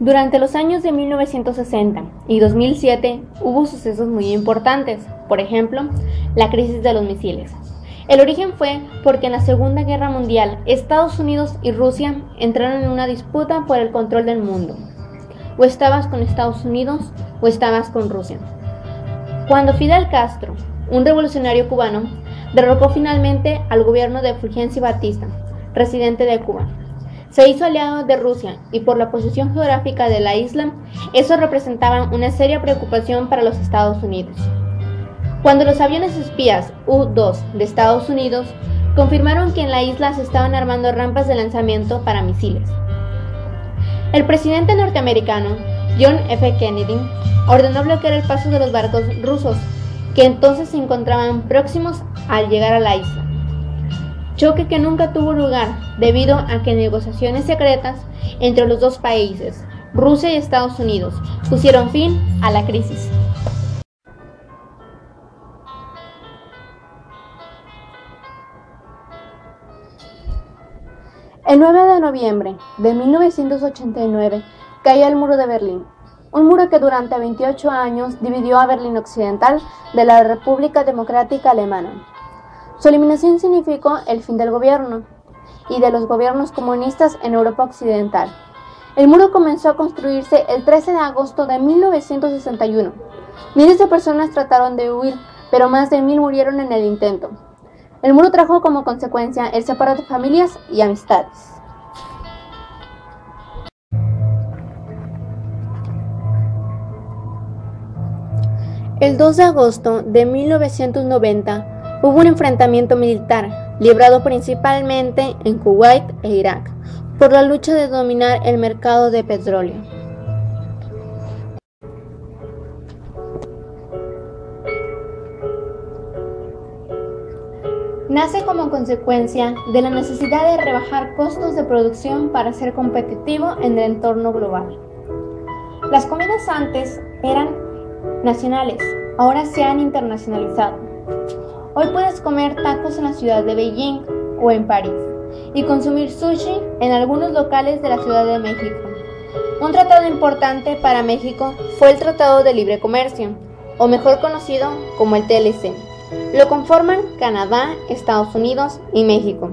Durante los años de 1960 y 2007 hubo sucesos muy importantes, por ejemplo, la crisis de los misiles. El origen fue porque en la Segunda Guerra Mundial Estados Unidos y Rusia entraron en una disputa por el control del mundo. O estabas con Estados Unidos o estabas con Rusia. Cuando Fidel Castro, un revolucionario cubano, derrocó finalmente al gobierno de Fulgencio Batista, residente de Cuba, se hizo aliado de Rusia y por la posición geográfica de la isla, eso representaba una seria preocupación para los Estados Unidos. Cuando los aviones espías U-2 de Estados Unidos confirmaron que en la isla se estaban armando rampas de lanzamiento para misiles, el presidente norteamericano John F. Kennedy ordenó bloquear el paso de los barcos rusos, que entonces se encontraban próximos al llegar a la isla. Choque que nunca tuvo lugar debido a que negociaciones secretas entre los dos países, Rusia y Estados Unidos, pusieron fin a la crisis. El 9 de noviembre de 1989 cayó el muro de Berlín, un muro que durante 28 años dividió a Berlín Occidental de la República Democrática Alemana. Su eliminación significó el fin del gobierno y de los gobiernos comunistas en Europa Occidental. El muro comenzó a construirse el 13 de agosto de 1961. Miles de personas trataron de huir, pero más de 1000 murieron en el intento. El muro trajo como consecuencia el separo de familias y amistades. El 2 de agosto de 1990 hubo un enfrentamiento militar, librado principalmente en Kuwait e Irak, por la lucha de dominar el mercado de petróleo. Nace como consecuencia de la necesidad de rebajar costos de producción para ser competitivo en el entorno global. Las comidas antes eran nacionales, ahora se han internacionalizado. Hoy puedes comer tacos en la ciudad de Beijing o en París y consumir sushi en algunos locales de la Ciudad de México. Un tratado importante para México fue el Tratado de Libre Comercio, o mejor conocido como el TLC. Lo conforman Canadá, Estados Unidos y México.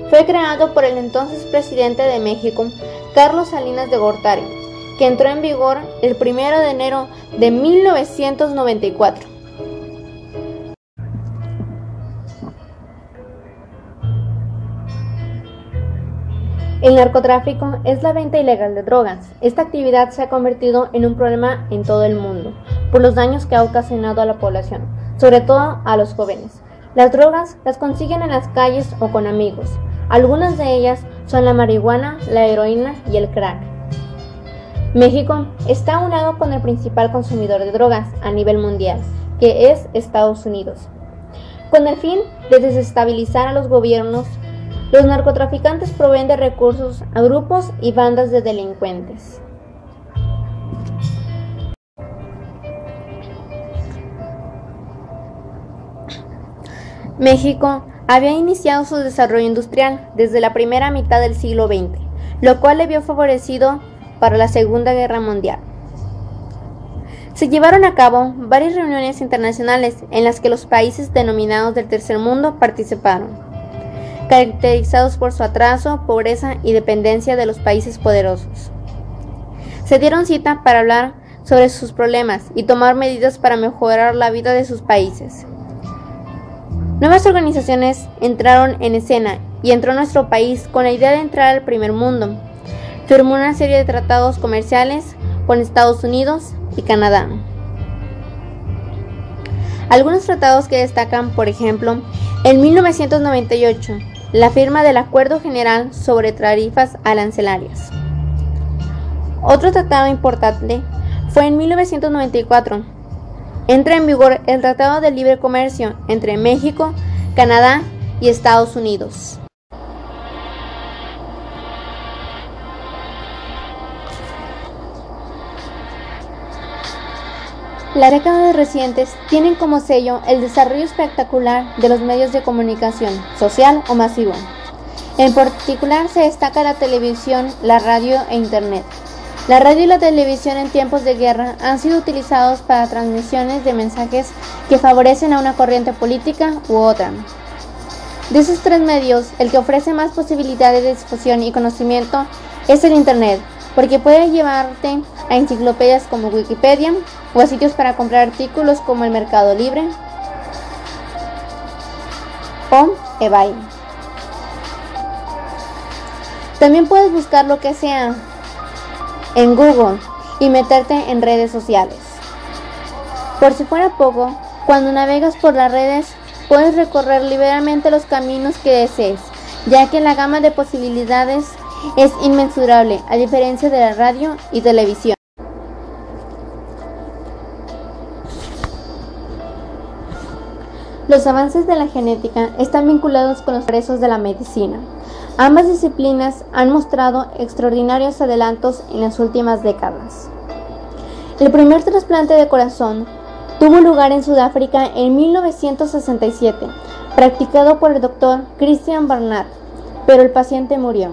Fue creado por el entonces presidente de México, Carlos Salinas de Gortari, que entró en vigor el 1 de enero de 1994. El narcotráfico es la venta ilegal de drogas. Esta actividad se ha convertido en un problema en todo el mundo, por los daños que ha ocasionado a la población, sobre todo a los jóvenes. Las drogas las consiguen en las calles o con amigos. Algunas de ellas son la marihuana, la heroína y el crack. México está aunado con el principal consumidor de drogas a nivel mundial, que es Estados Unidos. Con el fin de desestabilizar a los gobiernos, los narcotraficantes proveen de recursos a grupos y bandas de delincuentes. México había iniciado su desarrollo industrial desde la primera mitad del siglo XX, lo cual le vio favorecido para la Segunda Guerra Mundial. Se llevaron a cabo varias reuniones internacionales en las que los países denominados del Tercer Mundo participaron, caracterizados por su atraso, pobreza y dependencia de los países poderosos. Se dieron cita para hablar sobre sus problemas y tomar medidas para mejorar la vida de sus países. Nuevas organizaciones entraron en escena y entró nuestro país con la idea de entrar al primer mundo. Firmó una serie de tratados comerciales con Estados Unidos y Canadá. Algunos tratados que destacan, por ejemplo, en 1998, la firma del Acuerdo General sobre Tarifas Arancelarias. Otro tratado importante fue en 1994. Entra en vigor el Tratado de Libre Comercio entre México, Canadá y Estados Unidos. Las décadas recientes tienen como sello el desarrollo espectacular de los medios de comunicación, social o masivo. En particular se destaca la televisión, la radio e internet. La radio y la televisión en tiempos de guerra han sido utilizados para transmisiones de mensajes que favorecen a una corriente política u otra. De esos tres medios, el que ofrece más posibilidades de difusión y conocimiento es el Internet, porque puede llevarte a enciclopedias como Wikipedia o a sitios para comprar artículos como el Mercado Libre o eBay. También puedes buscar lo que sea en Google y meterte en redes sociales. Por si fuera poco, cuando navegas por las redes, puedes recorrer libremente los caminos que desees, ya que la gama de posibilidades es inmensurable, a diferencia de la radio y televisión. Los avances de la genética están vinculados con los progresos de la medicina. Ambas disciplinas han mostrado extraordinarios adelantos en las últimas décadas. El primer trasplante de corazón tuvo lugar en Sudáfrica en 1967, practicado por el Dr. Christiaan Barnard, pero el paciente murió.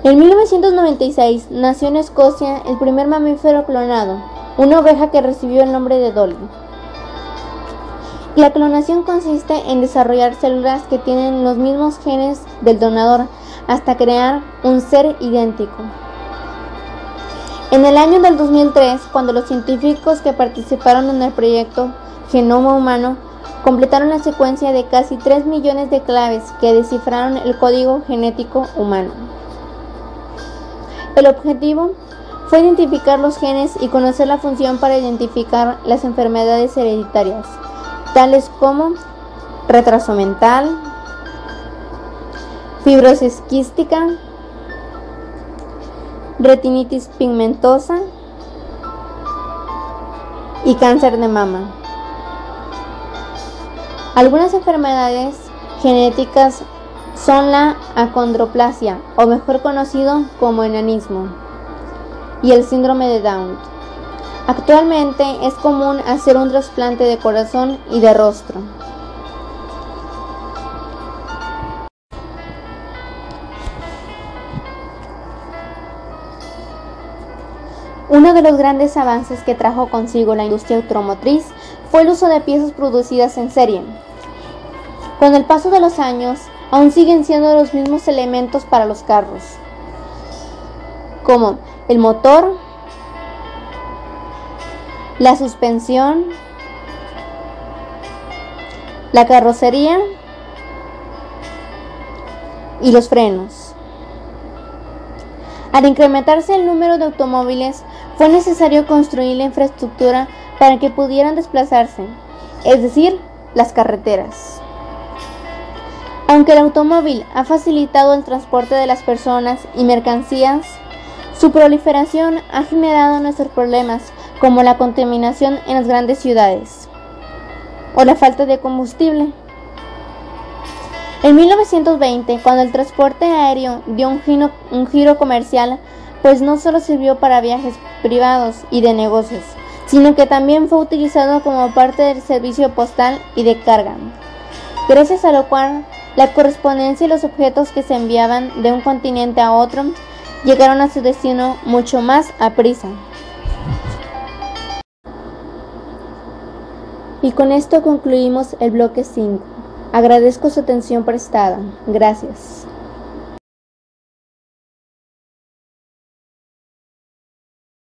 En 1996 nació en Escocia el primer mamífero clonado, una oveja que recibió el nombre de Dolly. La clonación consiste en desarrollar células que tienen los mismos genes del donador hasta crear un ser idéntico. En el año del 2003, cuando los científicos que participaron en el proyecto Genoma Humano completaron la secuencia de casi 3 millones de claves que descifraron el código genético humano. El objetivo fue identificar los genes y conocer la función para identificar las enfermedades hereditarias, tales como retraso mental, fibrosis quística, retinitis pigmentosa y cáncer de mama. Algunas enfermedades genéticas son la acondroplasia, o mejor conocido como enanismo, y el síndrome de Down. Actualmente es común hacer un trasplante de corazón y de rostro. Uno de los grandes avances que trajo consigo la industria automotriz fue el uso de piezas producidas en serie. Con el paso de los años, aún siguen siendo los mismos elementos para los carros, como el motor, la suspensión, la carrocería y los frenos. Al incrementarse el número de automóviles, fue necesario construir la infraestructura para que pudieran desplazarse, es decir, las carreteras. Aunque el automóvil ha facilitado el transporte de las personas y mercancías, su proliferación ha generado nuestros problemas como la contaminación en las grandes ciudades o la falta de combustible. En 1920, cuando el transporte aéreo dio un giro comercial, pues no solo sirvió para viajes privados y de negocios, sino que también fue utilizado como parte del servicio postal y de carga, gracias a lo cual la correspondencia y los objetos que se enviaban de un continente a otro llegaron a su destino mucho más a prisa. Y con esto concluimos el bloque 5. Agradezco su atención prestada. Gracias.